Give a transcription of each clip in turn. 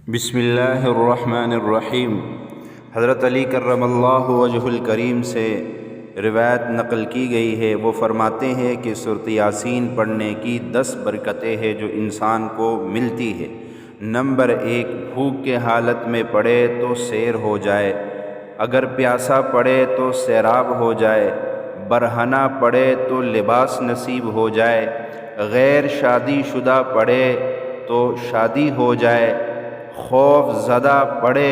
بسم اللہ الرحمن الرحیم۔ حضرت علی کرم اللہ وجہ الکریم سے روایت نقل کی گئی ہے، وہ فرماتے ہیں کہ سورۃ یاسین پڑھنے کی 10 برکتیں ہیں جو انسان کو ملتی ہے۔ نمبر 1، بھوک کے حالت میں پڑھے تو سیر ہو جائے، اگر پیاسا پڑھے تو سیراب ہو جائے، برہنہ پڑھے تو لباس نصیب ہو جائے، غیر شادی شدہ پڑھے تو شادی ہو جائے، خوف زدہ پڑھے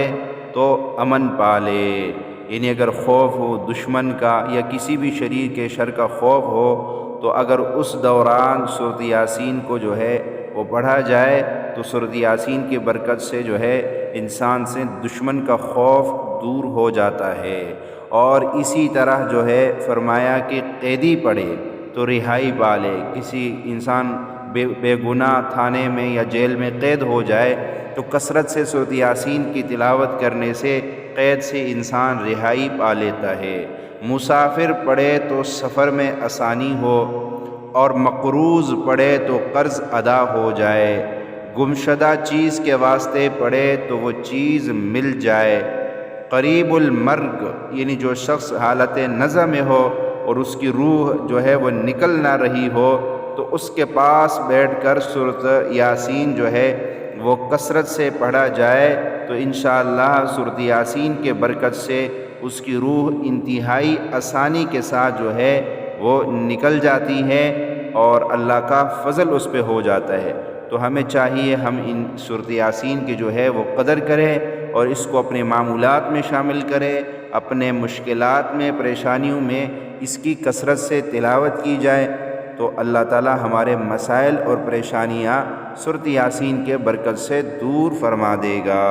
تو امن پالے۔ یعنی اگر خوف ہو دشمن کا یا کسی بھی شریر کے شر کا خوف ہو تو اگر اس دوران سورۃ یاسین کو جو ہے وہ پڑھا جائے تو سورۃ یاسین کی برکت سے جو ہے انسان سے دشمن کا خوف دور ہو جاتا ہے۔ اور اسی طرح جو ہے فرمایا کہ قیدی پڑھے تو رہائی پالے۔ کسی انسان بے گناہ تھانے میں یا جیل میں قید ہو جائے تو کثرت سے سورۃ یاسین کی تلاوت کرنے سے قید سے انسان رہائی پا لیتا ہے۔ مسافر پڑھے تو سفر میں آسانی ہو، اور مقروض پڑھے تو قرض ادا ہو جائے، گمشدہ چیز کے واسطے پڑھے تو وہ چیز مل جائے، قریب المرگ یعنی جو شخص حالت نزع میں ہو اور اس کی روح جو ہے وہ نکل نہ رہی ہو تو اس کے پاس بیٹھ کر سورۃ یاسین جو ہے وہ کثرت سے پڑھا جائے تو انشاءاللہ سورۃ یاسین کے برکت سے اس کی روح انتہائی آسانی کے ساتھ جو ہے وہ نکل جاتی ہے اور اللہ کا فضل اس پہ ہو جاتا ہے۔ تو ہمیں چاہیے ہم ان سورۃ یاسین کی جو ہے وہ قدر کریں اور اس کو اپنے معمولات میں شامل کریں، اپنے مشکلات میں پریشانیوں میں اس کی کثرت سے تلاوت کی جائے تو اللہ تعالی ہمارے مسائل اور پریشانیاں سورۃ یاسین کے برکت سے دور فرما دے گا۔